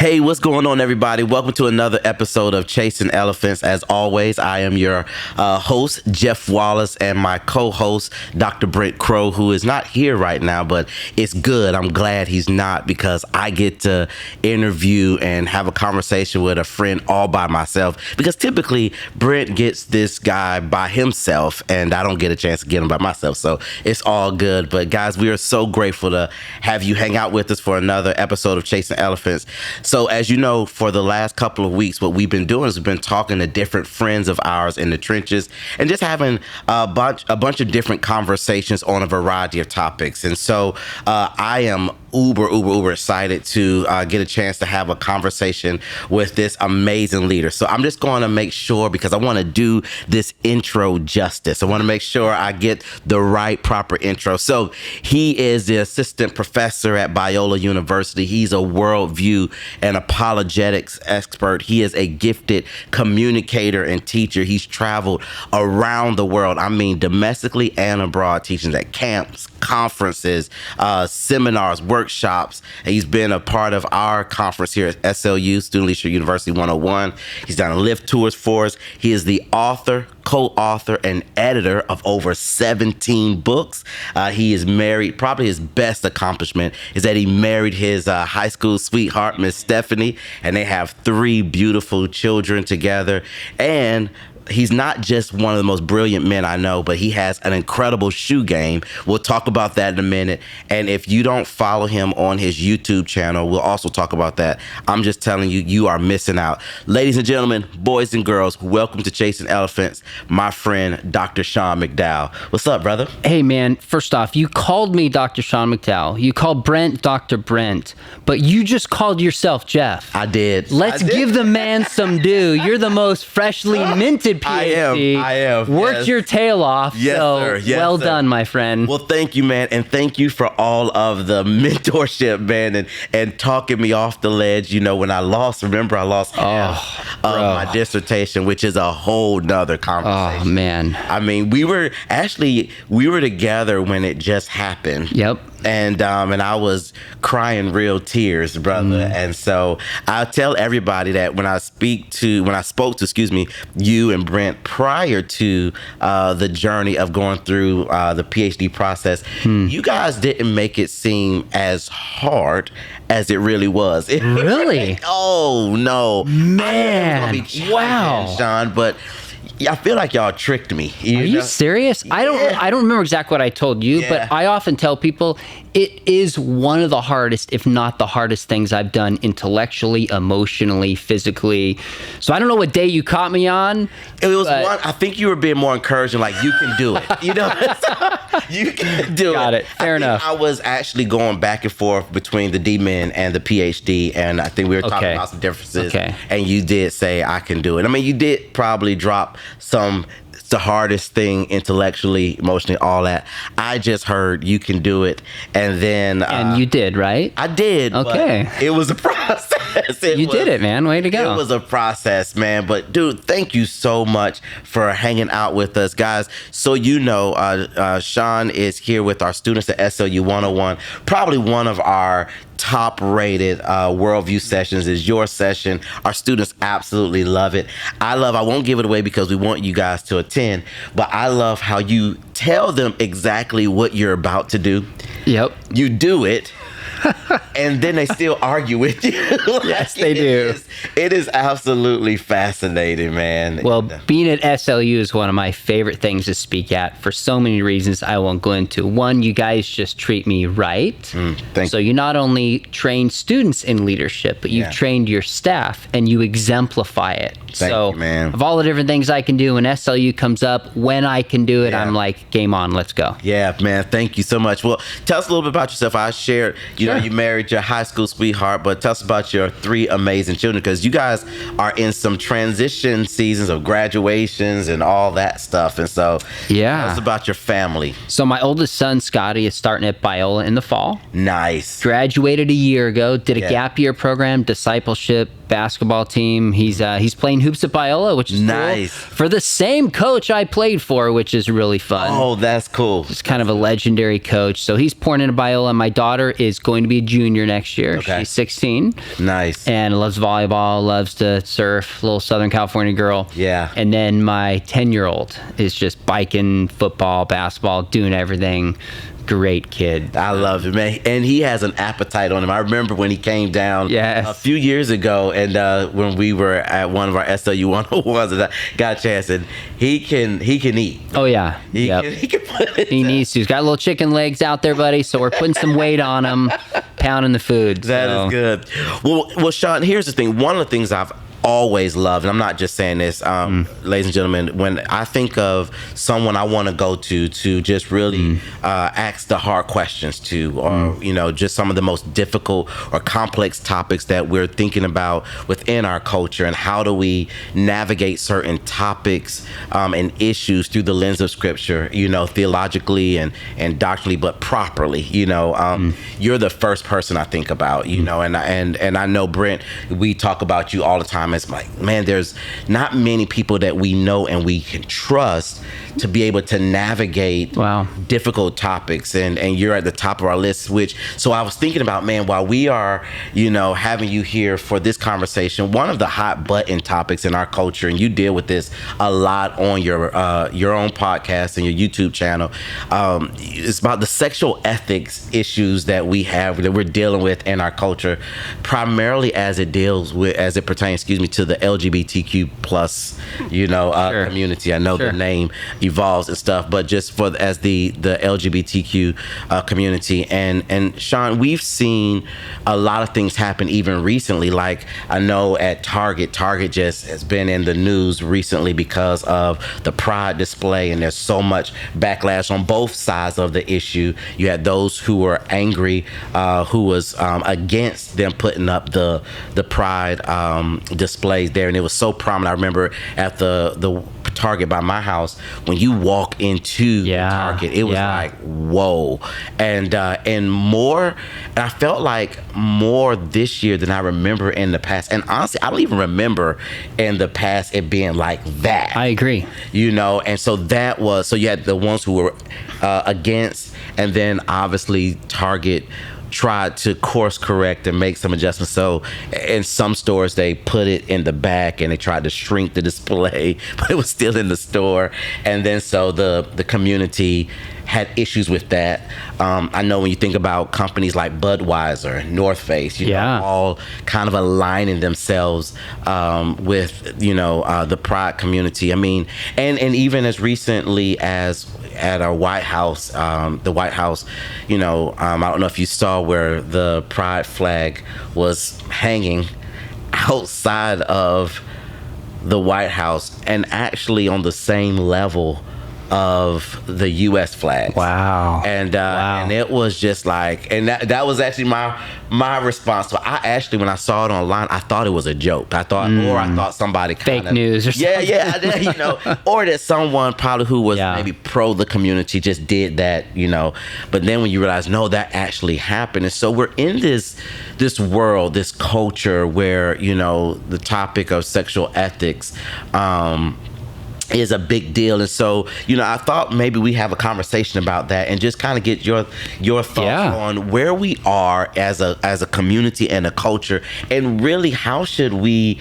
Hey, what's going on, everybody? Welcome to another episode of Chasing Elephants. As always, I am your host, Jeff Wallace, and my co-host, Dr. Brent Crow, who is not here right now, but it's good. I'm glad he's not, because I get to interview and have a conversation with a friend all by myself, because typically Brent gets this guy by himself, and I don't get a chance to get him by myself, so it's all good. But guys, we are so grateful to have you hang out with us for another episode of Chasing Elephants. So as you know, for the last couple of weeks, what we've been doing is we've been talking to different friends of ours in the trenches and just having a bunch of different conversations on a variety of topics. And so I am uber excited to get a chance to have a conversation with this amazing leader. So I'm just going to make sure, because I want to do this intro justice. I want to make sure I get the right proper intro. So he is the assistant professor at Biola University. He's a worldview and apologetics expert. He is a gifted communicator and teacher. He's traveled around the world. I mean, domestically and abroad, teaching at camps, conferences, seminars, workshops. He's been a part of our conference here at SLU, Student Leadership University 101. He's done lift tours for us. He is the author, co-author, and editor of over 17 books. He is married. Probably his best accomplishment is that he married his high school sweetheart, Miss Stephanie, and they have 3 beautiful children together. And he's not just one of the most brilliant men I know, but he has an incredible shoe game. We'll talk about that in a minute. And if you don't follow him on his YouTube channel, we'll also talk about that. I'm just telling you, you are missing out. Ladies and gentlemen, boys and girls, welcome to Chasing Elephants, my friend, Dr. Sean McDowell. What's up, brother? Hey, man, first off, you called me Dr. Sean McDowell. You called Brent Dr. Brent, but you just called yourself Jeff. I did. Let's give the man some due. You're the most freshly minted PhD. I am. Worked yes. your tail off. Yes, so sir. Yes, well sir. done, my friend. Well, thank you, man. And thank you for all of the mentorship, man, and talking me off the ledge. You know, when I lost half of my dissertation, which is a whole nother conversation. Oh, man. I mean, we were together when it just happened. Yep. And I was crying real tears, brother. And so I'll tell everybody that when I spoke to you and Brent prior to the journey of going through the PhD process, you guys didn't make it seem as hard as it really was. Really? Oh no, man! Wow, Sean, but. I feel like y'all tricked me. Are you serious? Yeah. I don't remember exactly what I told you, but I often tell people it is one of the hardest, if not the hardest things I've done intellectually, emotionally, physically. So I don't know what day you caught me on. It was one. I think you were being more encouraging, like you can do it. You know, you can do it. Got it. Fair enough. I was actually going back and forth between the D-Min and the PhD, and I think we were talking about some differences. Okay. And you did say I can do it. I mean, you did probably drop the hardest thing intellectually, emotionally, all that. I just heard you can do it, and then and you did, right? I did. Okay. But it was a process. You did it, man. Way to go. It was a process, man. But dude, thank you so much for hanging out with us, guys. So you know, Sean is here with our students at SLU 101. Probably one of our top-rated worldview sessions is your session. Our students absolutely love it. I won't give it away because we want you guys to attend, but I love how you tell them exactly what you're about to do. Yep. You do it. And then they still argue with you. Yes, they do. It is absolutely fascinating, man. Well, being at SLU is one of my favorite things to speak at for so many reasons I won't go into. One, you guys just treat me right. So you not only train students in leadership, but you've trained your staff and you exemplify it. Thank you, man. Of all the different things I can do, when SLU comes up, when I can do it, I'm like, game on, let's go. Yeah, man. Thank you so much. Well, tell us a little bit about yourself. I shared, you know, you married your high school sweetheart, but tell us about your 3 amazing children, because you guys are in some transition seasons of graduations and all that stuff. And so tell us about your family. So my oldest son, Scotty, is starting at Biola in the fall. Nice. Graduated a year ago, did a gap year program, discipleship, basketball team. He's playing hoops at Biola, which is nice. Cool, for the same coach I played for, which is really fun. Oh, that's cool. He's kind of a legendary coach. So he's pouring into Biola. My daughter is going going to be a junior next year. Okay. She's 16. Nice. And loves volleyball, loves to surf, little Southern California girl. Yeah. And then my 10-year-old is just biking, football, basketball, doing everything. Great kid. I love it, man. And he has an appetite on him. I remember when he came down Yes. a few years ago, and when we were at one of our SLU 101s, and I got a chance, and he can eat. Oh, yeah. He Yep. can put it He needs to. He's got little chicken legs out there, buddy. So we're putting some weight on him, pounding the food. That is good. Well, Sean, here's the thing. One of the things I've always loved, and I'm not just saying this, ladies and gentlemen, when I think of someone I want to go to just really ask the hard questions to, or just some of the most difficult or complex topics that we're thinking about within our culture, and how do we navigate certain topics and issues through the lens of Scripture, theologically and doctrinally, but properly. You're the first person I think about, and I know, Brent, we talk about you all the time. It's like, man, there's not many people that we know and we can trust to be able to navigate difficult topics, and you're at the top of our list. So I was thinking about, man, while we are having you here for this conversation, one of the hot button topics in our culture, and you deal with this a lot on your own podcast and your YouTube channel, it's about the sexual ethics issues that we're dealing with in our culture, primarily as it pertains to the LGBTQ plus community. I know the name evolves and stuff, but just as the LGBTQ community, and Sean, we've seen a lot of things happen even recently. Like, I know at Target just has been in the news recently because of the Pride display, and there's so much backlash on both sides of the issue. You had those who were angry, who was against them putting up the Pride displays there, and it was so prominent. I remember at the Target by my house, when you walk into the Target, it was like, whoa. And I felt like more this year than I remember in the past. And honestly, I don't even remember in the past it being like that. I agree. And so you had the ones who were against, and then obviously Target tried to course correct and make some adjustments. So in some stores, they put it in the back and they tried to shrink the display, but it was still in the store. And then so the community had issues with that. I know when you think about companies like Budweiser, North Face, all kind of aligning themselves with the Pride community. I mean, and even as recently as at our White House, the White House, I don't know if you saw where the Pride flag was hanging outside of the White House, and actually on the same level of the U.S. flag. Wow. And it was just like, and that was actually my response. So I actually, when I saw it online, I thought it was a joke. I thought somebody fake news or something. Or that someone probably who was maybe pro the community just did that, But then when you realize, no, that actually happened. And so we're in this world, this culture where, the topic of sexual ethics, is a big deal. And so, I thought maybe we have a conversation about that and just kind of get your thoughts on where we are as a community and a culture, and really how should we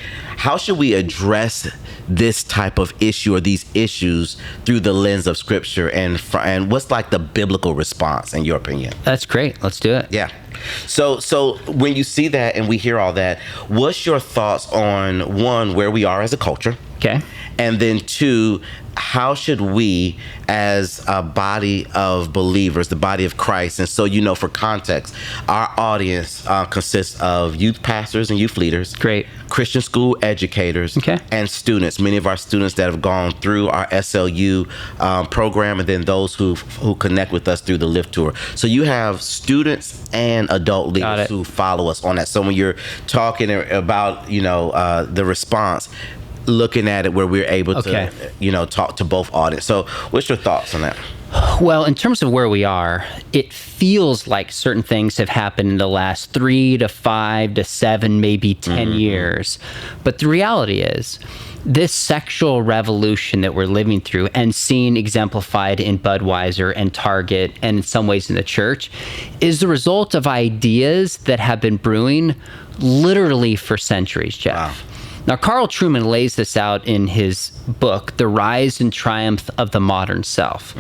address this type of issue or these issues through the lens of Scripture, and what's like the biblical response in your opinion? That's great. Let's do it. Yeah. So when you see that and we hear all that, what's your thoughts on, one, where we are as a culture? Okay. And then two, how should we as a body of believers, the body of Christ, and so for context, our audience consists of youth pastors and youth leaders, great, Christian school educators, and students. Many of our students that have gone through our SLU program, and then those who connect with us through the Lift Tour. So you have students and adult leaders who follow us on that. So when you're talking about the response, looking at it where we're able to talk to both audience. So what's your thoughts on that? Well, in terms of where we are, it feels like certain things have happened in the last 3 to 5 to 7, maybe 10 years. But the reality is, this sexual revolution that we're living through and seeing exemplified in Budweiser and Target and in some ways in the church is the result of ideas that have been brewing literally for centuries, Jeff. Wow. Now, Carl Trueman lays this out in his book, The Rise and Triumph of the Modern Self.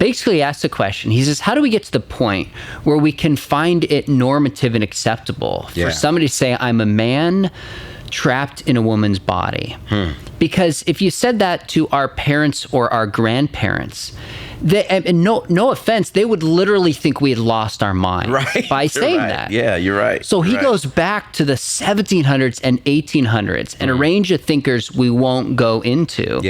Basically, he asks the question, he says, how do we get to the point where we can find it normative and acceptable for somebody to say, I'm a man trapped in a woman's body? Because if you said that to our parents or our grandparents, and no offense, they would literally think we had lost our mind by saying that. Yeah, you're right. So he goes back to the 1700s and 1800s and a range of thinkers we won't go into.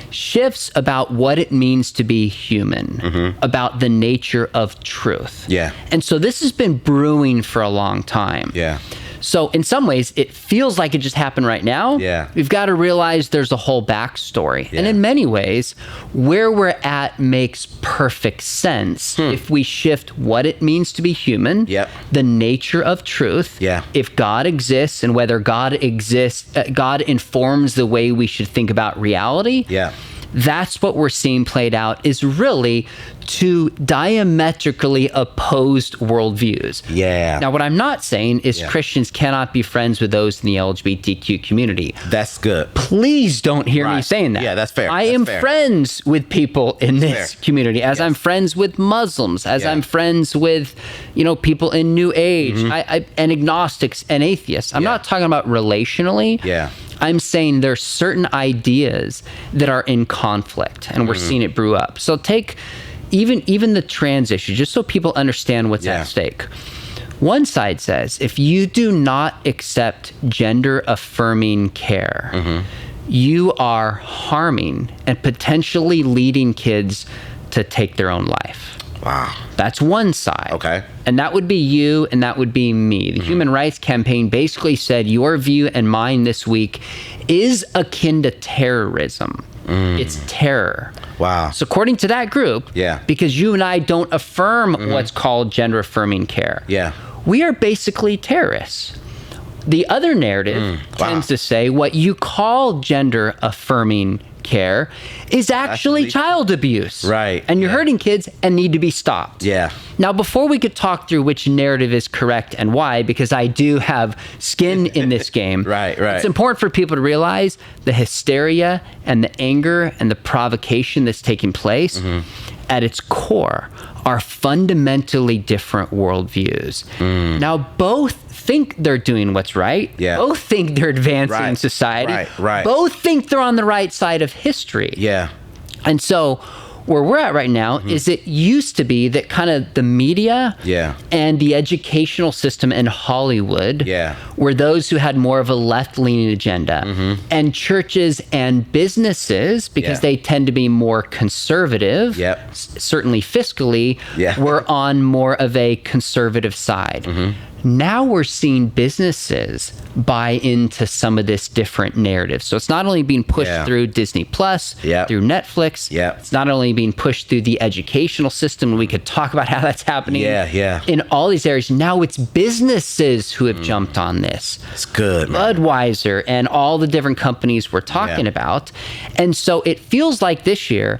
Shifts about what it means to be human, about the nature of truth. And so this has been brewing for a long time. So in some ways, it feels like it just happened right now. We've got to realize there's a whole backstory. And in many ways, where we're at makes perfect sense if we shift what it means to be human, the nature of truth, if God exists and whether God exists, God informs the way we should think about reality. That's what we're seeing played out is really two diametrically opposed worldviews. Now, what I'm not saying is Christians cannot be friends with those in the LGBTQ community. That's good. Please don't hear me saying that. Yeah, that's fair. I am friends with people in this community, as I'm friends with Muslims, as I'm friends with, people in New Age, and agnostics and atheists. I'm not talking about relationally. I'm saying there's certain ideas that are in conflict, and we're seeing it brew up. So take even the trans issue, just so people understand what's at stake. One side says, if you do not accept gender-affirming care, you are harming and potentially leading kids to take their own life. Wow. That's one side. Okay. And that would be you and that would be me. The Human Rights Campaign basically said your view and mine this week is akin to terrorism. It's terror. Wow. So according to that group, because you and I don't affirm what's called gender-affirming care, we are basically terrorists. The other narrative tends to say what you call gender-affirming care is actually child abuse. And you're hurting kids and need to be stopped. Now, before we could talk through which narrative is correct and why, because I do have skin in this game, it's important for people to realize the hysteria and the anger and the provocation that's taking place at its core are fundamentally different worldviews. Now, both think they're doing what's right. Both think they're advancing society. Both think they're on the right side of history. And so where we're at right now is it used to be that kind of the media and the educational system in Hollywood were those who had more of a left-leaning agenda. And churches and businesses, because they tend to be more conservative, certainly fiscally, were on more of a conservative side. Now we're seeing businesses buy into some of this different narrative. So it's not only being pushed through Disney Plus, through Netflix. It's not only being pushed through the educational system, and we could talk about how that's happening in all these areas. Now it's businesses who have jumped on this. It's good, man. Budweiser and all the different companies we're talking about. And so it feels like this year,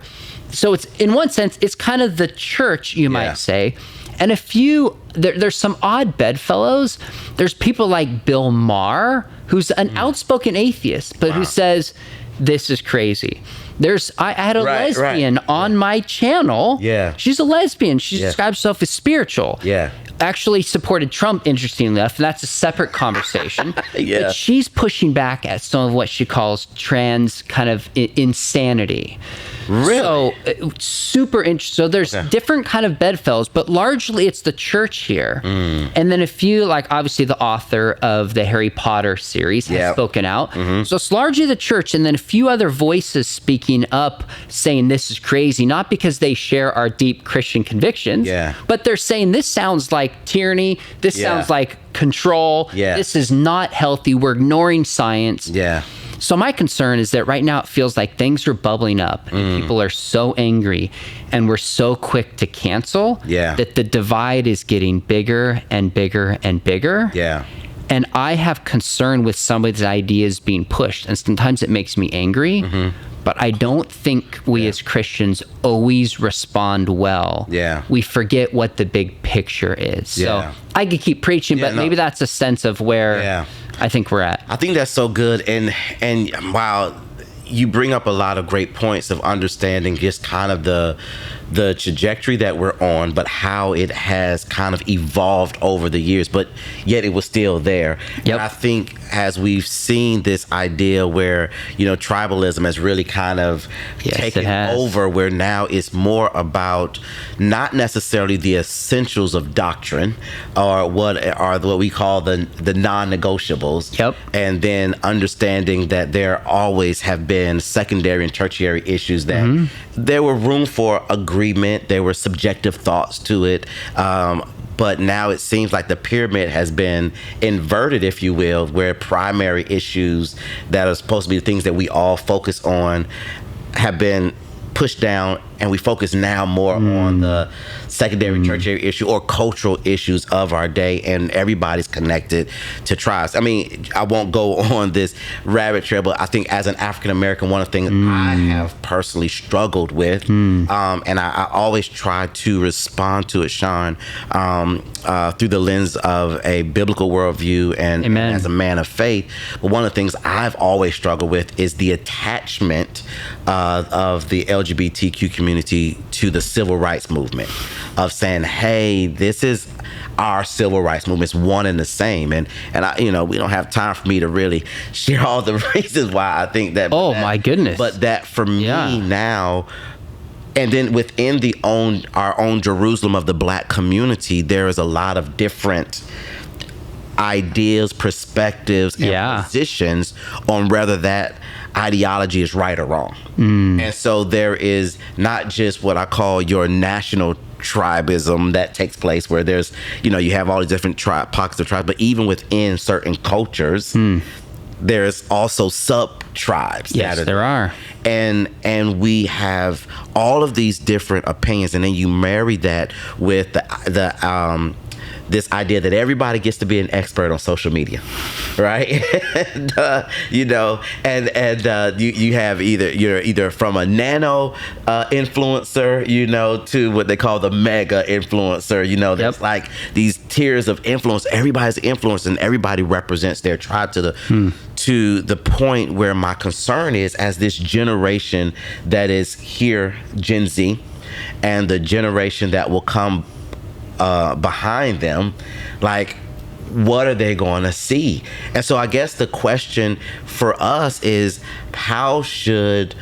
so it's in one sense, it's kind of the church, you might say, and a few, there's some odd bedfellows. There's people like Bill Maher, who's an outspoken atheist, but who says, this is crazy. I had a lesbian on my channel. She's a lesbian. She describes herself as spiritual. Actually supported Trump, interestingly enough, and that's a separate conversation. But she's pushing back at some of what she calls trans kind of insanity. So super interesting. So there's different kind of bedfellows, but largely it's the church here. And then a few, like obviously the author of the Harry Potter series has spoken out. So it's largely the church, and then a few other voices speaking up saying this is crazy, not because they share our deep Christian convictions, but they're saying this sounds like tyranny, this sounds like control, this is not healthy, we're ignoring science. So my concern is that right now it feels like things are bubbling up and people are so angry and we're so quick to cancel that the divide is getting bigger and bigger and bigger. Yeah. And I have concern with some of these ideas being pushed, and sometimes it makes me angry. But I don't think we as Christians always respond well. Yeah. We forget what the big picture is. Yeah. So I could keep preaching, but maybe that's a sense of where I think we're at. I think that's so good. And wow, you bring up a lot of great points of understanding just kind of the trajectory that we're on, but how it has kind of evolved over the years, but yet it was still there. Yep. And I think as we've seen this idea where, tribalism has really kind of taken over, where now it's more about not necessarily the essentials of doctrine or what we call the non-negotiables. Yep. And then understanding that there always have been secondary and tertiary issues that there were room for agreement. There were subjective thoughts to it. But now it seems like the pyramid has been inverted, if you will, where primary issues that are supposed to be the things that we all focus on have been pushed down, and we focus now more on the secondary, tertiary issue or cultural issues of our day, and everybody's connected to tribes. I mean, I won't go on this rabbit trail, but I think as an African American, one of the things I have personally struggled with, and I always try to respond to it, Sean, through the lens of a biblical worldview and as a man of faith. But one of the things I've always struggled with is the attachment of the LGBTQ community to the civil rights movement, of saying, hey, this is our civil rights movement. It's one and the same. And I, we don't have time for me to really share all the reasons why I think that. My goodness. But that for me now, and then within our own Jerusalem of the Black community, there is a lot of different ideas, perspectives, and positions on whether that ideology is right or wrong. And so there is not just what I call your national tribism that takes place, where there's, you have all these different pockets of tribes, but even within certain cultures, there's also sub-tribes. Yes, there are. And we have all of these different opinions, and then you marry that with the this idea that everybody gets to be an expert on social media, right? And, you have you're either from a nano influencer, to what they call the mega influencer. There's like these tiers of influence. Everybody's influence, and everybody represents their tribe to the point where my concern is, as this generation that is here, Gen Z, and the generation that will come behind them, like, what are they going to see? And so I guess the question for us is, how should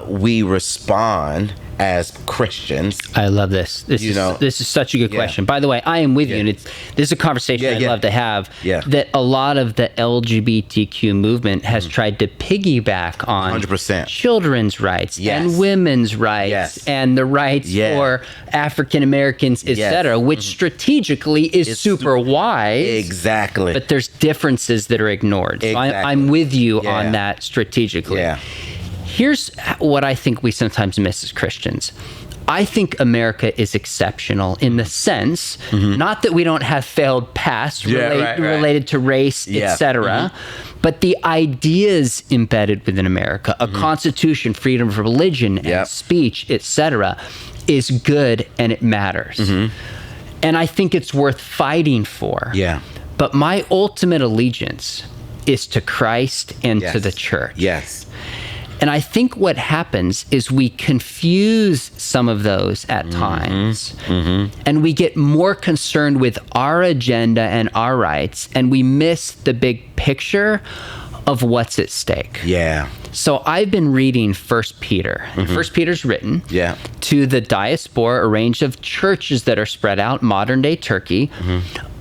we respond as Christians? I love this. This is such a good question. By the way, I am with you, and this is a conversation I'd love to have. That a lot of the LGBTQ movement has tried to piggyback on 100%. Children's rights and women's rights and the rights for African Americans, etc., which strategically is super wise. Exactly. But there's differences that are ignored. So I'm with you on that strategically. Here's what I think we sometimes miss as Christians. I think America is exceptional in the sense, not that we don't have failed pasts related to race, etc., but the ideas embedded within America, a constitution, freedom of religion and speech, etc., is good, and it matters. And I think it's worth fighting for. But my ultimate allegiance is to Christ and to the church. And I think what happens is we confuse some of those at times, and we get more concerned with our agenda and our rights, and we miss the big picture of what's at stake. So I've been reading 1 Peter. 1 Peter's written to the diaspora, a range of churches that are spread out, modern-day Turkey,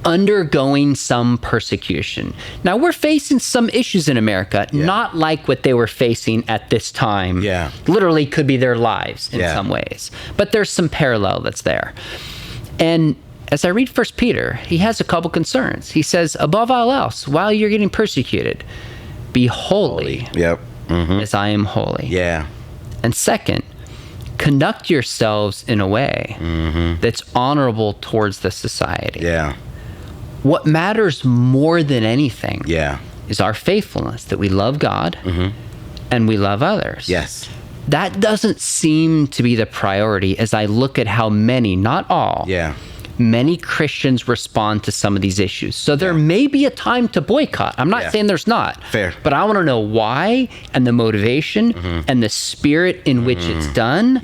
undergoing some persecution. Now, we're facing some issues in America, not like what they were facing at this time. Literally could be their lives in some ways. But there's some parallel that's there. And as I read 1 Peter, he has a couple concerns. He says, above all else, while you're getting persecuted, be holy Yep. as I am holy. Yeah. And second, conduct yourselves in a way that's honorable towards the society. Yeah. What matters more than anything Yeah. is our faithfulness, that we love God and we love others. Yes. That doesn't seem to be the priority as I look at how many, not all, Yeah. many Christians respond to some of these issues. So there may be a time to boycott. I'm not saying there's not. Fair. But I want to know why, and the motivation and the spirit in which it's done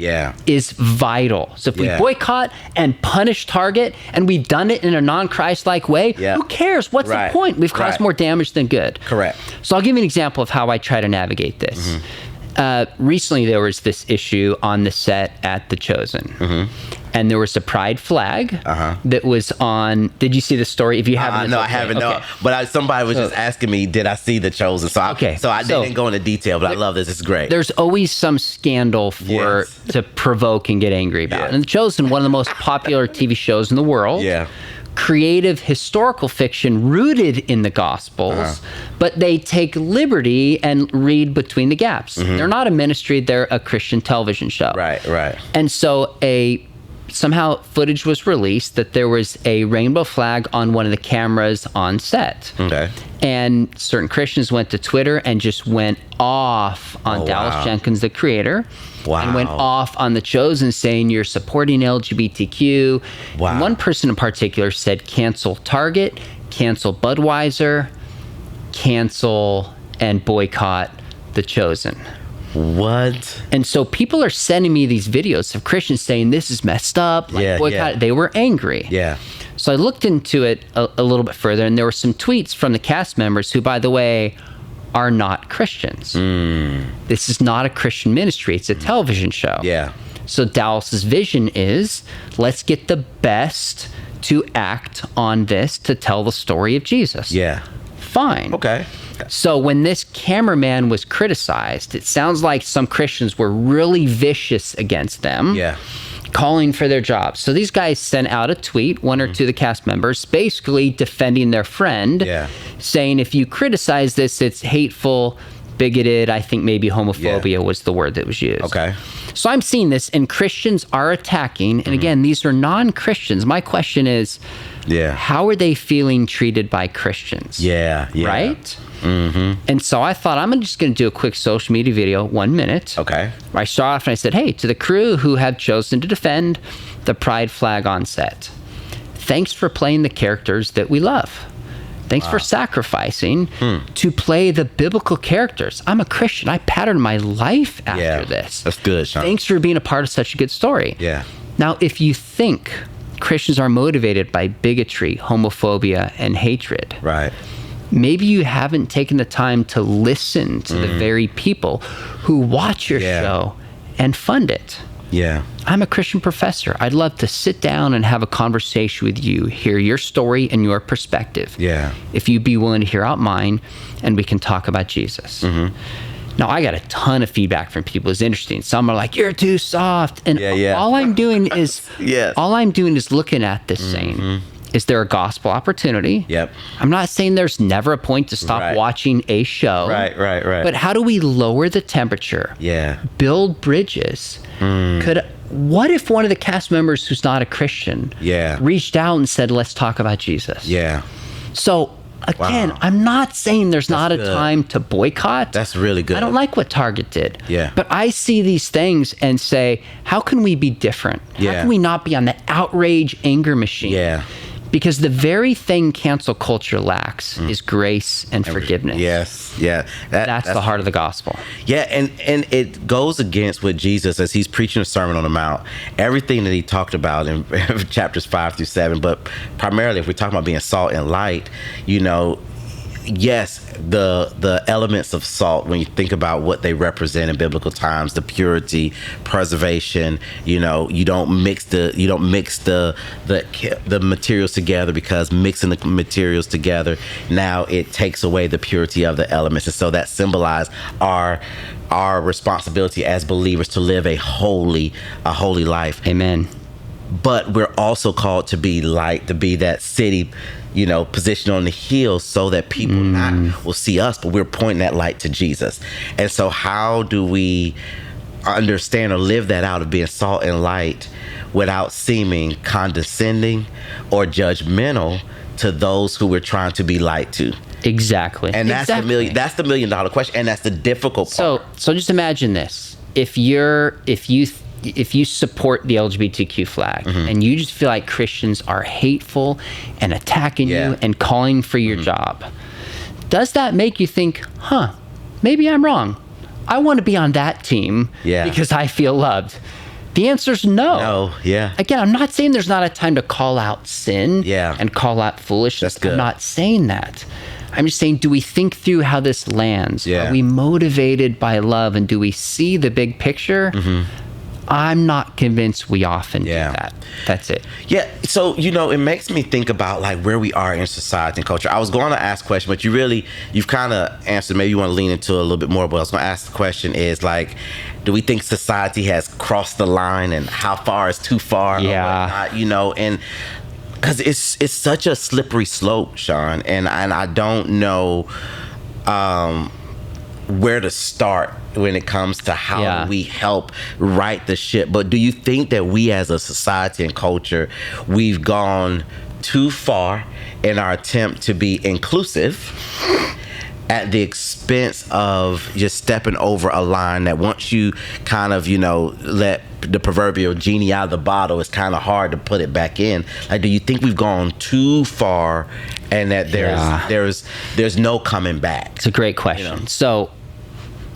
is vital. So if we boycott and punish Target and we've done it in a non-Christ-like way, who cares? What's the point? We've caused more damage than good. Correct. So I'll give you an example of how I try to navigate this. Recently, there was this issue on the set at The Chosen. And there was a pride flag that was on. Did you see the story? If you haven't, no, I haven't. Okay. No, but somebody was just asking me, did I see The Chosen? So I didn't go into detail, but I love this. It's great. There's always some scandal to provoke and get angry about. And The Chosen, one of the most popular TV shows in the world. Yeah. Creative historical fiction rooted in the Gospels, but they take liberty and read between the gaps. They're not a ministry; they're a Christian television show. Right, right. And so somehow footage was released that there was a rainbow flag on one of the cameras on set. Okay. And certain Christians went to Twitter and just went off on Dallas Jenkins, the creator. Wow. And went off on The Chosen saying you're supporting LGBTQ. Wow. And one person in particular said cancel Target, cancel Budweiser, cancel and boycott The Chosen. What? And so people are sending me these videos of Christians saying this is messed up, like boycott. They were angry. Yeah. So I looked into it a little bit further, and there were some tweets from the cast members who, by the way, are not Christians. This is not a Christian ministry. It's a television show. Yeah. So Dallas's vision is, let's get the best to act on this to tell the story of Jesus. Yeah. Fine. Okay. So when this cameraman was criticized, it sounds like some Christians were really vicious against them. Yeah. Calling for their jobs. So these guys sent out a tweet, one or two of the cast members, basically defending their friend, saying if you criticize this, it's hateful, bigoted. I think maybe homophobia was the word that was used. Okay. So I'm seeing this, and Christians are attacking. And again, these are non-Christians. My question is, how are they feeling treated by Christians? Yeah. Right? And so I thought, I'm just going to do a quick social media video, 1 minute. Okay. I started off and I said, hey, to the crew who have chosen to defend the pride flag on set, thanks for playing the characters that we love. Thanks for sacrificing to play the biblical characters. I'm a Christian. I patterned my life after this. That's good, Sean. Thanks for being a part of such a good story. Yeah. Now, if you think Christians are motivated by bigotry, homophobia, and hatred, right, maybe you haven't taken the time to listen to the very people who watch your show and fund it. Yeah. I'm a Christian professor. I'd love to sit down and have a conversation with you, hear your story and your perspective. Yeah. If you'd be willing to hear out mine, and we can talk about Jesus. Now, I got a ton of feedback from people. It's interesting. Some are like, you're too soft. And all I'm doing is looking at this saying, is there a gospel opportunity? Yep. I'm not saying there's never a point to stop watching a show. Right. But how do we lower the temperature? Yeah. Build bridges. What if one of the cast members who's not a Christian reached out and said, let's talk about Jesus? Yeah. So again, I'm not saying there's not a time to boycott. That's really good. I don't like what Target did. Yeah. But I see these things and say, how can we be different? How can we not be on the outrage anger machine? Yeah. Because the very thing cancel culture lacks is grace and forgiveness. Yes. Yeah. That's the heart of the gospel. Yeah, and it goes against what Jesus, as he's preaching the Sermon on the Mount, everything that he talked about in chapters 5-7, but primarily if we're talking about being salt and light, yes, the elements of salt, when you think about what they represent in biblical times, the purity, preservation, you don't mix the materials together, because mixing the materials together, now it takes away the purity of the elements. And so that symbolizes our responsibility as believers to live a holy life. Amen. But we're also called to be light, to be that city position on the hill so that people not will see us, but we're pointing that light to Jesus. And so how do we understand or live that out of being salt and light without seeming condescending or judgmental to those who we're trying to be light to? Exactly. And that's the $1 million question, and that's the difficult part. So just imagine this. If you support the LGBTQ flag and you just feel like Christians are hateful and attacking you and calling for your job, does that make you think, maybe I'm wrong? I want to be on that team because I feel loved. The answer is no. No, yeah. Again, I'm not saying there's not a time to call out sin and call out foolishness. That's good. I'm not saying that. I'm just saying, do we think through how this lands? Yeah. Are we motivated by love, and do we see the big picture? I'm not convinced we often do that. That's it. Yeah. So, it makes me think about like where we are in society and culture. I was going to ask a question, but you've kind of answered. Maybe you want to lean into it a little bit more, but I was going to ask the question is like, do we think society has crossed the line, and how far is too far? Yeah. Or whatnot, and because it's such a slippery slope, Sean, and I don't know where to start when it comes to how we help right the ship. But do you think that we as a society and culture, we've gone too far in our attempt to be inclusive at the expense of just stepping over a line that once you kind of, let the proverbial genie out of the bottle, it's kind of hard to put it back in? Like, do you think we've gone too far and that there's no coming back? It's a great question. So,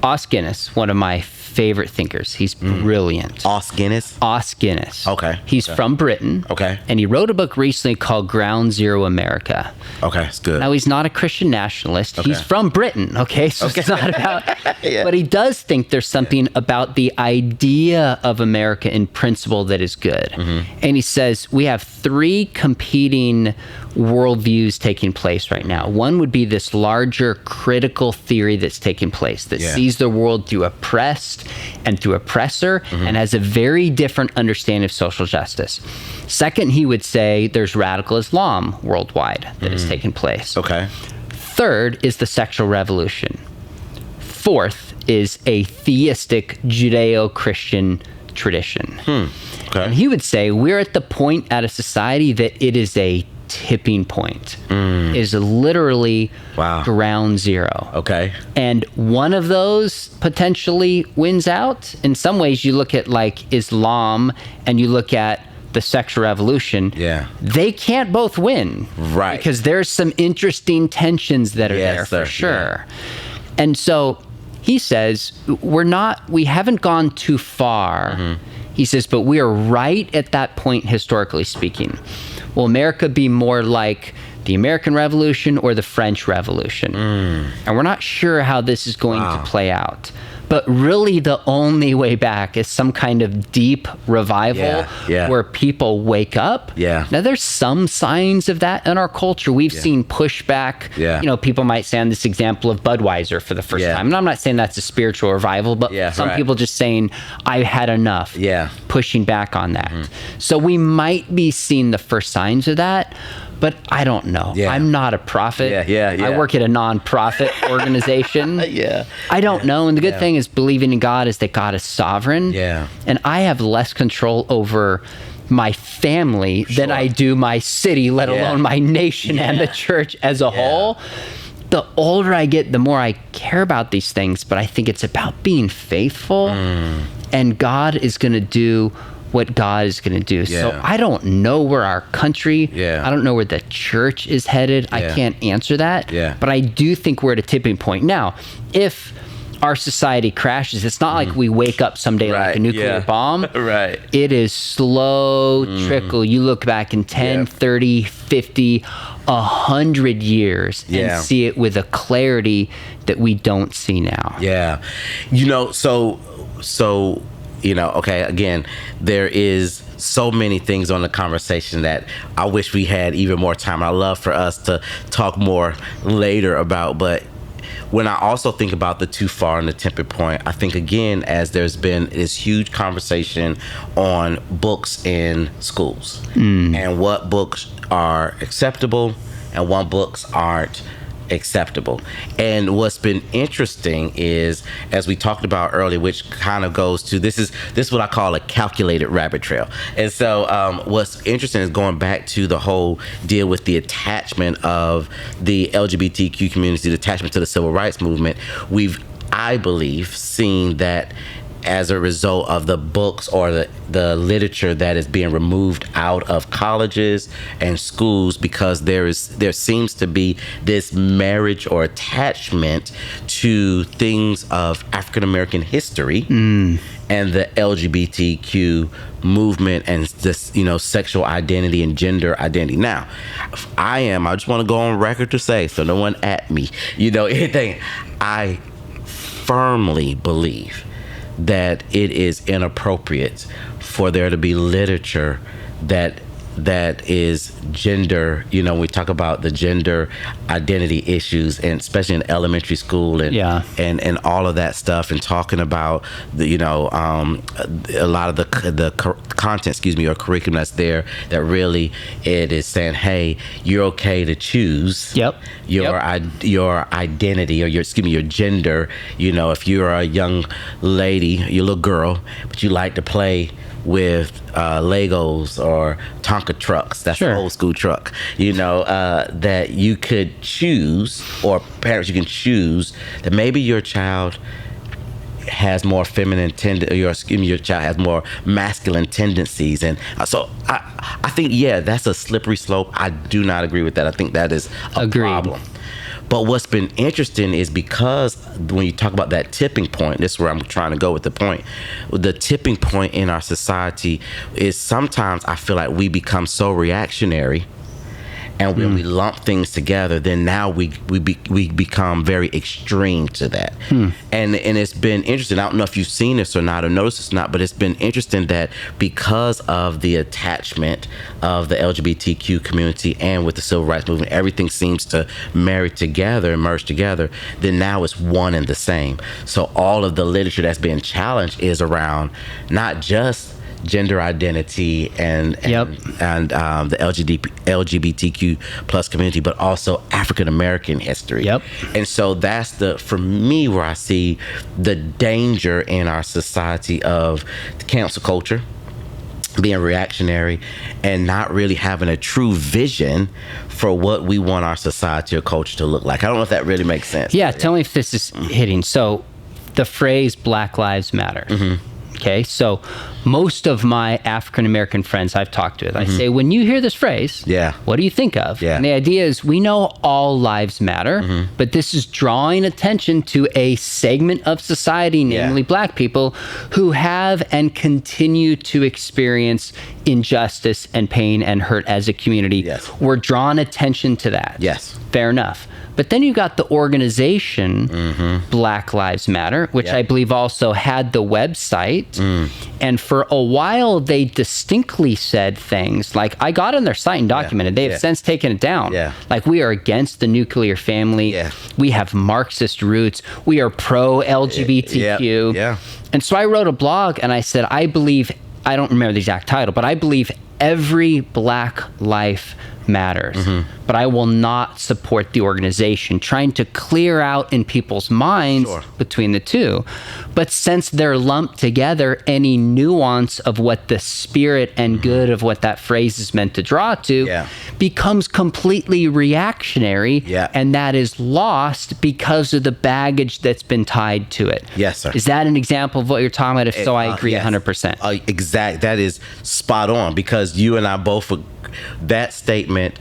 Os Guinness, one of my favorite thinkers. He's brilliant. Os Guinness? Os Guinness. Okay. He's from Britain. Okay. And he wrote a book recently called Ground Zero America. Okay, that's good. Now, he's not a Christian nationalist. Okay. He's from Britain, okay? So it's not about... But he does think there's something about the idea of America in principle that is good. And he says we have three competing worldviews taking place right now. One would be this larger critical theory that's taking place that sees the world through oppressed and through oppressor and has a very different understanding of social justice. Second, he would say there's radical Islam worldwide that is taking place. Okay. Third is the sexual revolution. Fourth is a theistic Judeo-Christian tradition. Okay. And he would say we're at the point at a society that it is a tipping point. Is literally ground zero. Okay. And one of those potentially wins out. In some ways, you look at like Islam and you look at the sexual revolution. Yeah. They can't both win. Right. Because there's some interesting tensions that are there for sure. And so he says, we haven't gone too far. He says, but we are right at that point, historically speaking. Will America be more like the American Revolution or the French Revolution? And we're not sure how this is going to play out. But really the only way back is some kind of deep revival where people wake up. Now there's some signs of that in our culture. We've seen pushback. People might say on this example of Budweiser for the first time. And I'm not saying that's a spiritual revival, but some people just saying, I've had enough. Pushing back on that. So we might be seeing the first signs of that. But I don't know. I'm not a prophet. I work at a non-profit organization. I don't know. And the good thing is believing in God is that God is sovereign. And I have less control over my family than I do my city, let alone my nation and the church as a whole. The older I get, the more I care about these things. But I think it's about being faithful. And God is going to do what God is going to do. So I don't know where our country, I don't know where the church is headed. I can't answer that. But I do think we're at a tipping point. Now, if our society crashes, it's not like we wake up someday like a nuclear bomb. It is slow trickle. You look back in 10, 30, 50, 100 years and see it with a clarity that we don't see now. Okay, again, there is so many things on the conversation that I wish we had even more time. I love for us to talk more later about, but when I also think about the too far and the tipping point, I think again, as there's been this huge conversation on books in schools and what books are acceptable and one books aren't acceptable. And what's been interesting is, as we talked about earlier, which kind of goes to this is what I call a calculated rabbit trail. And so what's interesting is going back to the whole deal with the attachment of the LGBTQ community, the attachment to the civil rights movement. I believe, seen that as a result of the books or the literature that is being removed out of colleges and schools, because there seems to be this marriage or attachment to things of African American history and the LGBTQ movement and this, sexual identity and gender identity. Now, I just want to go on record to say, so no one at me, anything, I firmly believe that it is inappropriate for there to be literature that is gender, we talk about the gender identity issues, and especially in elementary school and all of that stuff, and talking about the a lot of the content, or curriculum that's there, that really it is saying, hey, you're okay to choose your identity or your gender. If you're a young lady, you're a little girl, but you like to play with Legos or Tonka trucks. That's an old school truck. That you could choose, or parents, you can choose that maybe your child has more feminine your child has more masculine tendencies. And so I think, that's a slippery slope. I do not agree with that. I think that is a problem. But what's been interesting is, because when you talk about that tipping point, this is where I'm trying to go with the point. The tipping point in our society is sometimes I feel like we become so reactionary, and when we lump things together, then now we become very extreme to that. And it's been interesting. I don't know if you've seen this or not, or noticed this or not, but it's been interesting that because of the attachment of the LGBTQ community and with the civil rights movement, everything seems to marry together and merge together. Then now it's one and the same. So all of the literature that's being challenged is around not just gender identity and the LGBTQ plus community, but also African American history. And so that's for me, where I see the danger in our society of the cancel culture, being reactionary, and not really having a true vision for what we want our society or culture to look like. I don't know if that really makes sense. Tell me if this is hitting. So the phrase Black Lives Matter. Okay, so most of my African American friends I've talked with, I say, when you hear this phrase, what do you think of? And the idea is, we know all lives matter, but this is drawing attention to a segment of society, namely Black people, who have and continue to experience injustice and pain and hurt as a community. We're drawing attention to that. Fair enough. But then you got the organization Black Lives Matter, which I believe also had the website. And for a while, they distinctly said things like, I got on their site and documented. They have since taken it down. Like, we are against the nuclear family. We have Marxist roots. We are pro-LGBTQ. And so I wrote a blog and I said, I don't remember the exact title, but I believe every Black life matters, but I will not support the organization trying to clear out in people's minds between the two. But since they're lumped together, any nuance of what the spirit and good of what that phrase is meant to draw to becomes completely reactionary, and that is lost because of the baggage that's been tied to it. Sir. Is that an example of what you're talking about? If so, I agree 100%. Exact. That is spot on, because you and I both, that statement,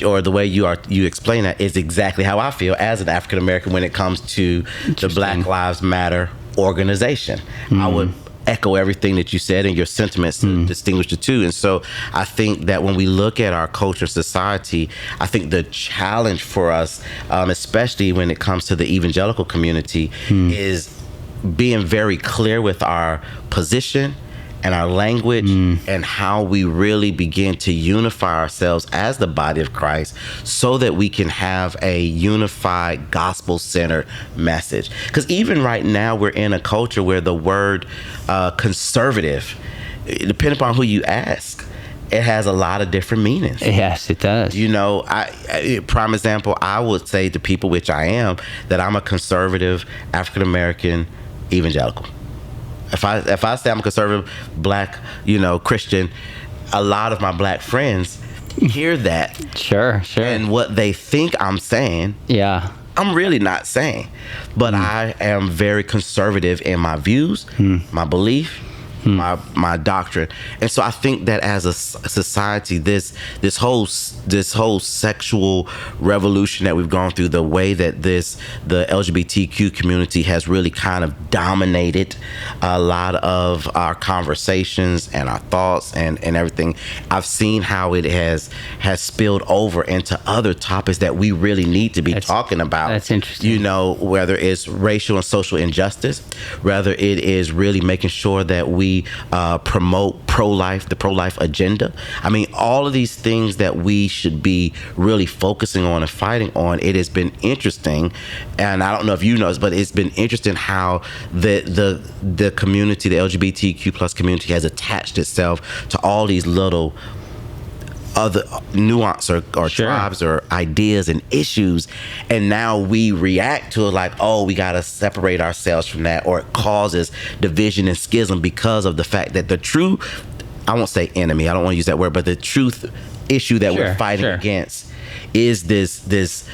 or the way you explain that, is exactly how I feel as an African American when it comes to the Black Lives Matter organization. I would echo everything that you said and your sentiments to distinguish the two. And so I think that when we look at our culture, society, I think the challenge for us, especially when it comes to the evangelical community, is being very clear with our position and our language and how we really begin to unify ourselves as the body of Christ, so that we can have a unified gospel-centered message. Because even right now, we're in a culture where the word conservative, depending upon who you ask, it has a lot of different meanings. Yes, it does. You know, prime example, I would say to people, which I am, that I'm a conservative African American evangelical. If I say I'm a conservative Black, Christian, a lot of my Black friends hear that. Sure. And what they think I'm saying, yeah, I'm really not saying. But I am very conservative in my views, my belief, my doctrine. And so I think that as a society, this whole sexual revolution that we've gone through, the way that the LGBTQ community has really kind of dominated a lot of our conversations and our thoughts and everything, I've seen how it has spilled over into other topics that we really need to be talking about. That's interesting. Whether it's racial and social injustice, whether it is really making sure that we promote the pro-life agenda. I mean, all of these things that we should be really focusing on and fighting on. It has been interesting, and I don't know if you know this, but it's been interesting how the community, the LGBTQ plus community, has attached itself to all these little other nuance or Sure. tribes or ideas and issues, and now we react to it like, oh, we got to separate ourselves from that, or it causes division and schism because of the fact that the true, I won't say enemy, I don't want to use that word, but the truth issue that we're fighting against is this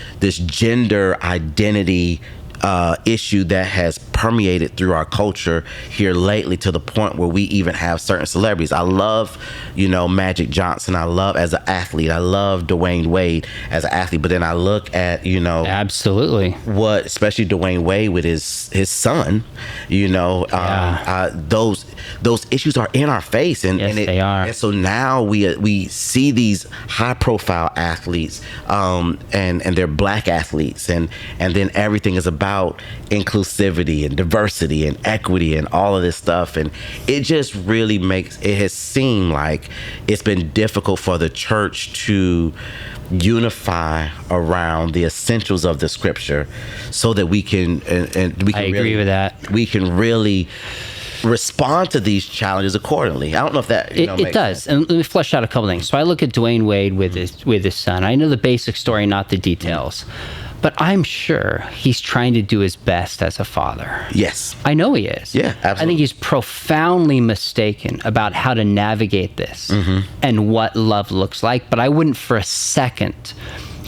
gender identity issue that has permeated through our culture here lately, to the point where we even have certain celebrities. I love, Magic Johnson. I love as an athlete. I love Dwayne Wade as an athlete. But then I look at, absolutely, what, especially Dwayne Wade with his son, those issues are in our face, and they are. And so now we see these high profile athletes, and they're Black athletes, and then everything is about inclusivity and diversity and equity and all of this stuff, and it just really has seemed like it's been difficult for the church to unify around the essentials of the scripture, so that we can I agree with that. We can really respond to these challenges accordingly. I don't know if that it does. And let me flesh out a couple things. So I look at Dwayne Wade with his son. I know the basic story, not the details. But I'm sure he's trying to do his best as a father. Yes. I know he is. Yeah, absolutely. I think he's profoundly mistaken about how to navigate this and what love looks like. But I wouldn't for a second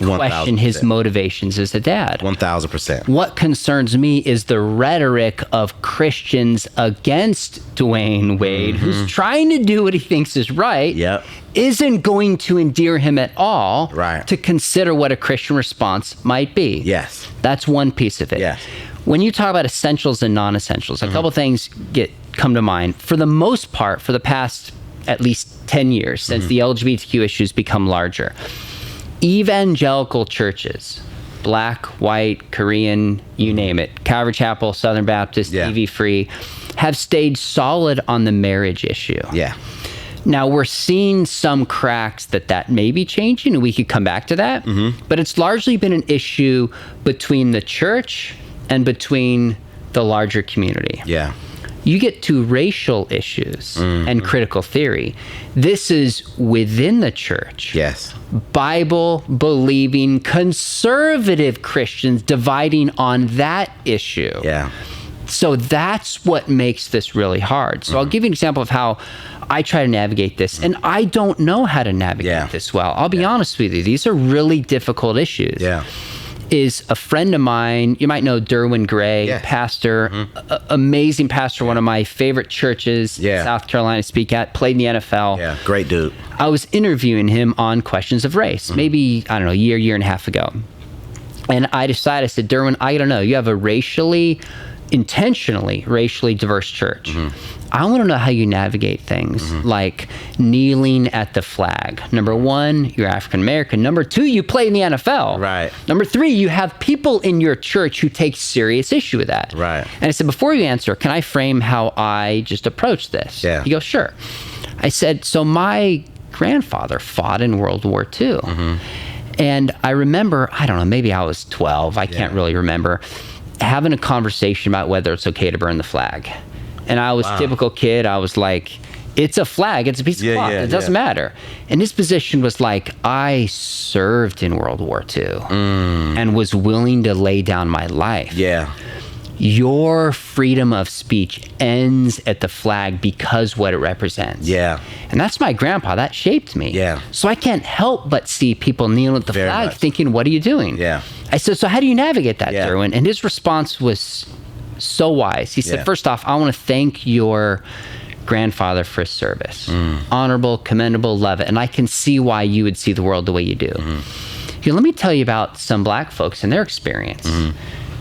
question his motivations as a dad. 1,000%. What concerns me is the rhetoric of Christians against Dwayne Wade, who's trying to do what he thinks is right, isn't going to endear him at all to consider what a Christian response might be. Yes. That's one piece of it. Yes. When you talk about essentials and non-essentials, a couple things come to mind. For the most part, for the past at least 10 years, since the LGBTQ issues become larger, evangelical churches, Black, white, Korean, you name it, Calvary Chapel, Southern Baptist, EV Free, have stayed solid on the marriage issue. Yeah. Now, we're seeing some cracks that may be changing, and we could come back to that. But it's largely been an issue between the church and between the larger community. Yeah. You get to racial issues and critical theory. This is within the church. Yes. Bible-believing conservative Christians dividing on that issue. Yeah. So that's what makes this really hard. So I'll give you an example of how I try to navigate this, and I don't know how to navigate this well. I'll be honest with you. These are really difficult issues. Yeah. Is a friend of mine, you might know Derwin Gray, pastor, amazing pastor, one of my favorite churches in South Carolina to speak at, played in the NFL. Yeah, great dude. I was interviewing him on questions of race, maybe, I don't know, a year and a half ago. And I decided, I said, Derwin, I don't know, you have a intentionally racially diverse church. I want to know how you navigate things like kneeling at the flag. Number one, you're African American. Number two, you play in the NFL. Right. Number three, you have people in your church who take serious issue with that. Right. And I said, before you answer, can I frame how I just approach this? Yeah. He goes, sure. I said, so my grandfather fought in World War II. And I remember, I don't know, maybe I was 12. I can't really remember, having a conversation about whether it's okay to burn the flag. And I was typical kid. I was like, It's a flag. It's a piece of cloth. It doesn't matter. And his position was like, I served in World War II and was willing to lay down my life. Yeah. Your freedom of speech ends at the flag because what it represents. Yeah. And that's my grandpa. That shaped me. Yeah. So I can't help but see people kneeling at the Very flag much. thinking, what are you doing? Yeah. I said, so how do you navigate that, Yeah. Derwin? And his response was so wise. He said, first off, I want to thank your grandfather for his service. Honorable, commendable, love it. And I can see why you would see the world the way you do. Here, let me tell you about some black folks and their experience.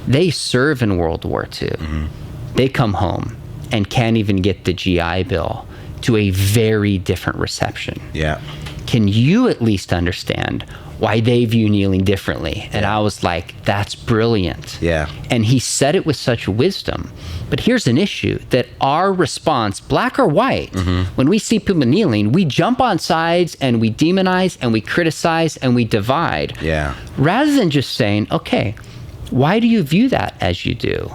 They serve in World War II. They come home and can't even get the GI Bill to a very different reception. Yeah. Can you at least understand why they view kneeling differently? And I was like, that's brilliant. Yeah. And he said it with such wisdom. But here's an issue that our response, black or white, when we see people kneeling, we jump on sides and we demonize and we criticize and we divide. Yeah. Rather than just saying, okay, why do you view that as you do?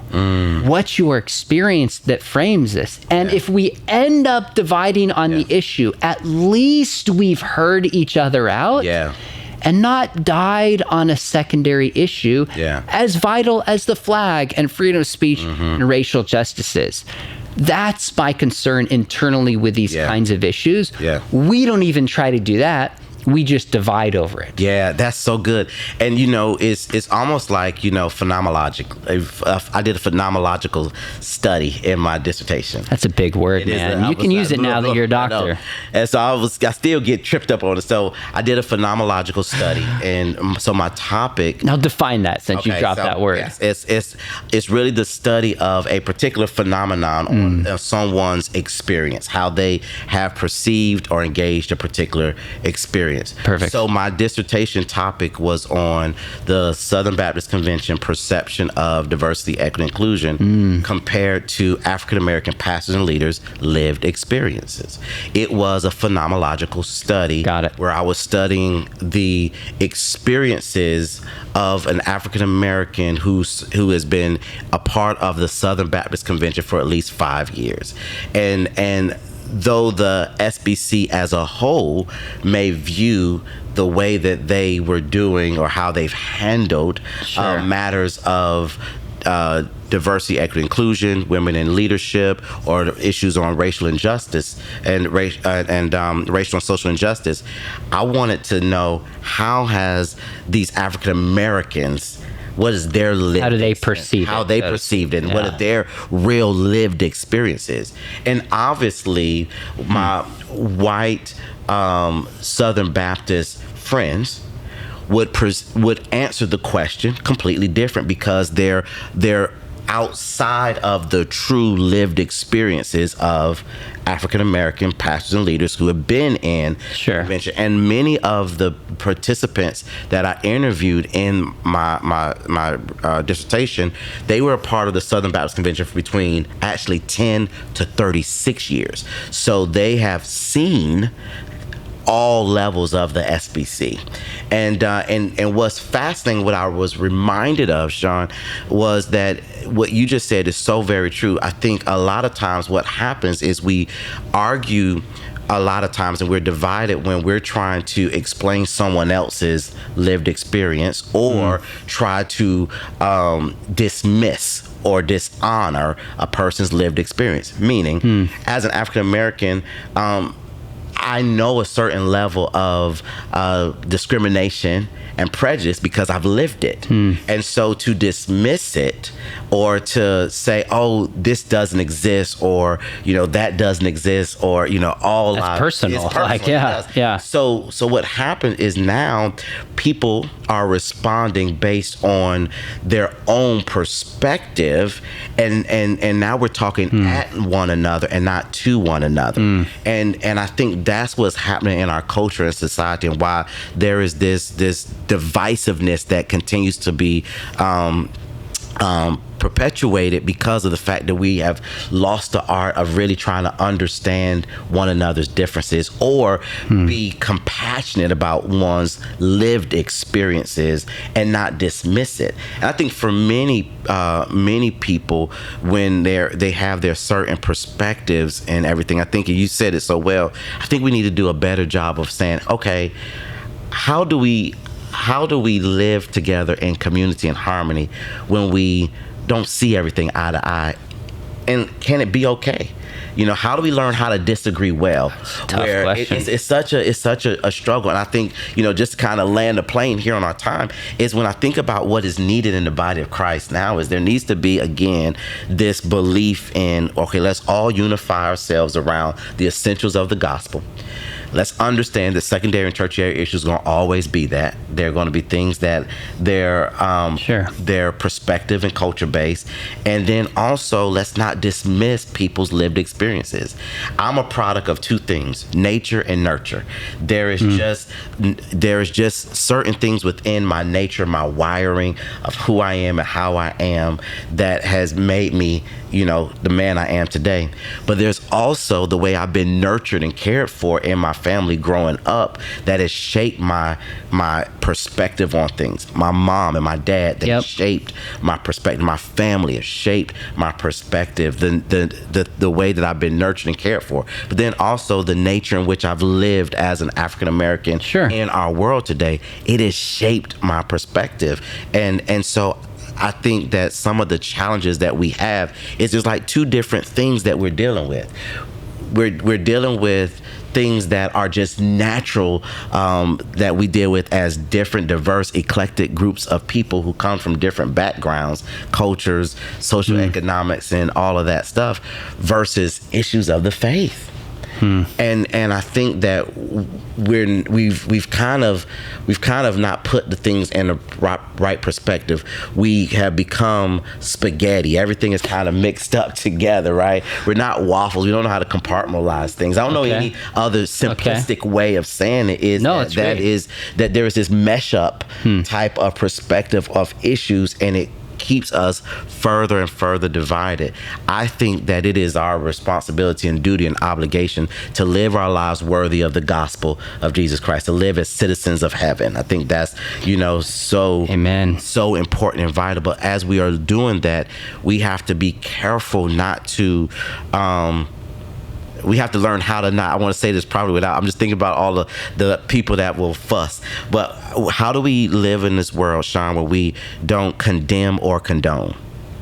What's your experience that frames this? And if we end up dividing on the issue, at least we've heard each other out. Yeah. And not died on a secondary issue as vital as the flag and freedom of speech and racial justices. That's my concern internally with these kinds of issues. We don't even try to do that. We just divide over it. Yeah, that's so good. And, you know, it's almost like, you know, phenomenological. I did a phenomenological study in my dissertation. That's a big word, man. You can use it now that you're a doctor. And so I still get tripped up on it. So I did a phenomenological study. And so my topic... Now define that since you dropped that word. Yes, it's really the study of a particular phenomenon on someone's experience, how they have perceived or engaged a particular experience. Perfect. So my dissertation topic was on the Southern Baptist Convention perception of diversity, equity, and inclusion compared to African American pastors and leaders' lived experiences. It was a phenomenological study. Got it. Where I was studying the experiences of an African American who has been a part of the Southern Baptist Convention for at least 5 years, and though the SBC as a whole may view the way that they were doing or how they've handled matters of diversity, equity, inclusion, women in leadership, or issues on racial injustice and racial and social injustice, I wanted to know how has these African Americans, what is their lived how do they perceive how they perceived it, and what are their real lived experiences. And obviously my white Southern Baptist friends would answer the question completely different because they're outside of the true lived experiences of African American pastors and leaders who have been in convention. And many of the participants that I interviewed in my dissertation, they were a part of the Southern Baptist Convention for between actually 10 to 36 years. So they have seen all levels of the SBC. And what's fascinating, what I was reminded of, Sean, was that what you just said is so very true. I think a lot of times what happens is we argue a lot of times, and we're divided when we're trying to explain someone else's lived experience or try to dismiss or dishonor a person's lived experience. Meaning, as an African American, I know a certain level of discrimination and prejudice because I've lived it. And so to dismiss it or to say, oh, this doesn't exist, or, you know, that doesn't exist, or, you know, all that's personal. Like, yeah. So what happened is now people are responding based on their own perspective, and now we're talking at one another and not to one another. And I think that's what's happening in our culture and society, and why there is this divisiveness that continues to be perpetuated because of the fact that we have lost the art of really trying to understand one another's differences or be compassionate about one's lived experiences and not dismiss it. And I think for many people, when they have their certain perspectives and everything, I think you said it so well, I think we need to do a better job of saying, okay, how do we live together in community and harmony when we don't see everything eye to eye? And can it be okay? How do we learn how to disagree well? Tough question. It's such a struggle. And I think, just to kind of land a plane here on our time is when I think about what is needed in the body of Christ now is there needs to be, again, this belief in, okay, let's all unify ourselves around the essentials of the gospel. Let's understand that secondary and tertiary issues are going to always be that. They're going to be things that they're perspective and culture based. And then also, let's not dismiss people's lived experiences. I'm a product of two things, nature and nurture. There is just certain things within my nature, my wiring of who I am and how I am that has made me, the man I am today. But there's also the way I've been nurtured and cared for in my family growing up that has shaped my perspective on things. My mom and my dad, they shaped my perspective. My family has shaped my perspective, the way that I've been nurtured and cared for. But then also the nature in which I've lived as an African American in our world today, it has shaped my perspective. And so I think that some of the challenges that we have is there's like two different things that we're dealing with. We're dealing with things that are just natural, that we deal with as different, diverse, eclectic groups of people who come from different backgrounds, cultures, social economics, and all of that stuff, versus issues of the faith. And I think that we've kind of not put the things in the right perspective. We have become spaghetti. Everything is kind of mixed up together, right? We're not waffles. We don't know how to compartmentalize things. I don't know any other simplistic way of saying it is that there is this mesh up type of perspective of issues, and it keeps us further and further divided. I think that it is our responsibility and duty and obligation to live our lives worthy of the gospel of Jesus Christ, to live as citizens of heaven. I think that's, so important and vital. But as we are doing that, we have to be careful not to we have to learn how to not, I want to say this probably without, I'm just thinking about all the people that will fuss. But how do we live in this world, Sean, where we don't condemn or condone?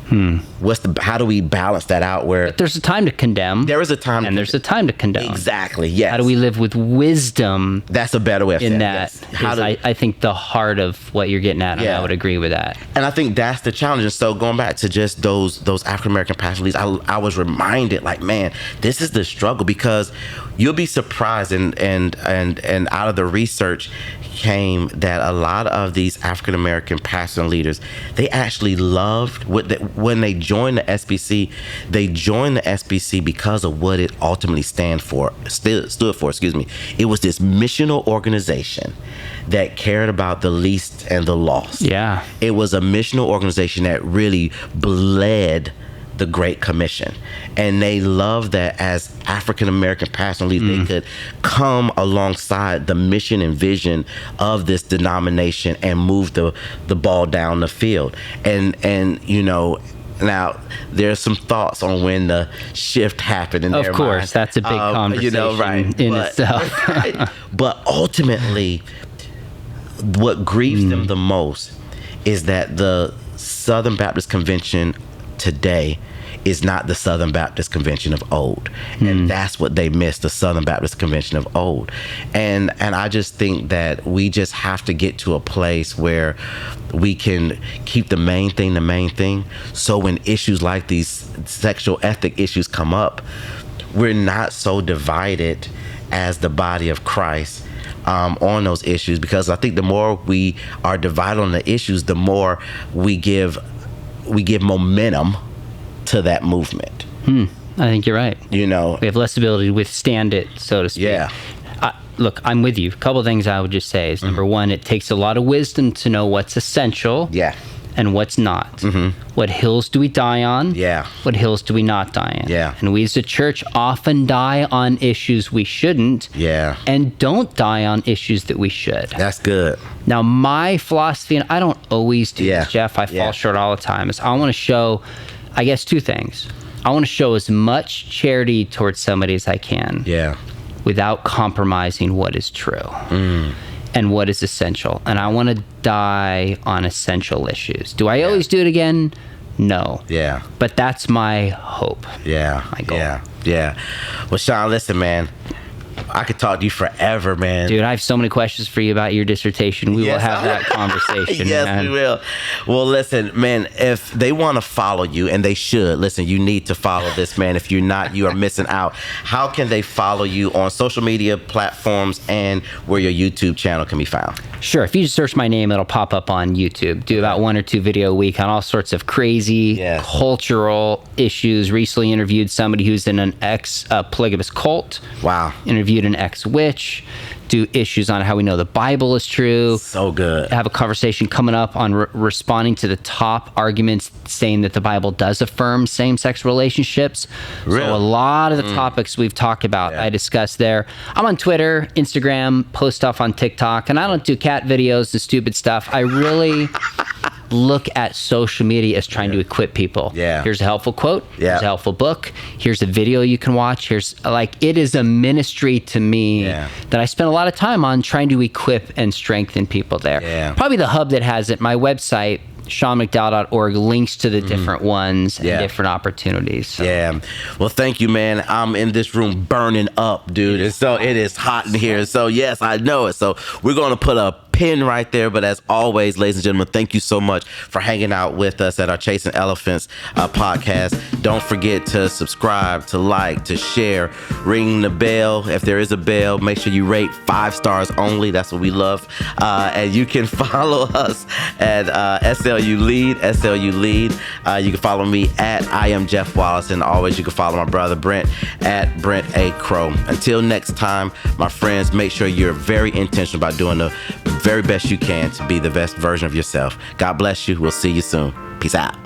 How do we balance that out where there's a time to condemn? There is a time, and there's a time to condone. Exactly. Yes. How do we live with wisdom? That's a better way of saying that. Yes. I think the heart of what you're getting at. I would agree with that. And I think that's the challenge. And so going back to just those African American pastor leaders, I was reminded, like, man, this is the struggle, because you'll be surprised, and out of the research came that a lot of these African American pastors and leaders, they actually loved when they joined the SBC. They joined the SBC because of what it ultimately stood for. It was this missional organization that cared about the least and the lost. Yeah, it was a missional organization that really bled the Great Commission, and they loved that as African American pastors leaders, they could come alongside the mission and vision of this denomination and move the ball down the field. And now there's some thoughts on when the shift happened in their mind. Of course, that's a big conversation in itself. Right. But ultimately, what grieves them the most is that the Southern Baptist Convention today is not the Southern Baptist Convention of old. And that's what they missed, the Southern Baptist Convention of old. And I just think that we just have to get to a place where we can keep the main thing, so when issues like these sexual ethic issues come up, we're not so divided as the body of Christ on those issues. Because I think the more we are divided on the issues, the more we give momentum to that movement. I think you're right. We have less ability to withstand it, so to speak. Yeah. Look, I'm with you. A couple of things I would just say is, number one, it takes a lot of wisdom to know what's essential. Yeah. and what's not. What hills do we die on? Yeah. What hills do we not die on? Yeah. And we as a church often die on issues we shouldn't. Yeah. And don't die on issues that we should. That's good. Now, my philosophy, and I don't always do this, Jeff, I fall short all the time, is I want to show, I guess, two things. I want to show as much charity towards somebody as I can. Yeah. Without compromising what is true and what is essential. And I want to die on essential issues. Do I always do it again? No. Yeah. But that's my hope. Yeah. My goal. Yeah. Well, Sean, listen, man. I could talk to you forever, man. Dude, I have so many questions for you about your dissertation. We will have that conversation. Yes, man. we will. Well, listen, man, if they want to follow you, and they should, listen, you need to follow this, man. If you're not, you are missing out. How can they follow you on social media platforms and where your YouTube channel can be found? Sure. If you just search my name, it'll pop up on YouTube. Do about 1 or 2 video a week on all sorts of crazy cultural issues. Recently interviewed somebody who's in an ex-polygamous cult. Wow. Interviewed an ex-witch. Do issues on how we know the Bible is true. So good. Have a conversation coming up on responding to the top arguments saying that the Bible does affirm same-sex relationships. Really? So a lot of the topics we've talked about, I discuss there. I'm on Twitter, Instagram, post stuff on TikTok, and I don't do cat videos and stupid stuff. I really look at social media as trying to equip people. Yeah. Here's a helpful quote. Here's a helpful book. Here's a video you can watch. It is a ministry to me that I spend a lot of time on trying to equip and strengthen people there. Yeah. Probably the hub that has it, my website, SeanMcDowell.org, links to the different ones and different opportunities. So. Yeah. Well, thank you, man. I'm in this room burning up, dude. And so it is hot in here. So, yes, I know it. So we're going to put a pin right there. But as always, ladies and gentlemen, thank you so much for hanging out with us at our Chasing Elephants podcast. Don't forget to subscribe, to like, to share, ring the bell. If there is a bell, make sure you rate 5 stars only. That's what we love. And you can follow us at SLU Lead. You can follow me at I am Jeff Wallace. And always you can follow my brother Brent at Brent A. Crow. Until next time, my friends, make sure you're very intentional about doing the very best you can to be the best version of yourself. God bless you. We'll see you soon. Peace out.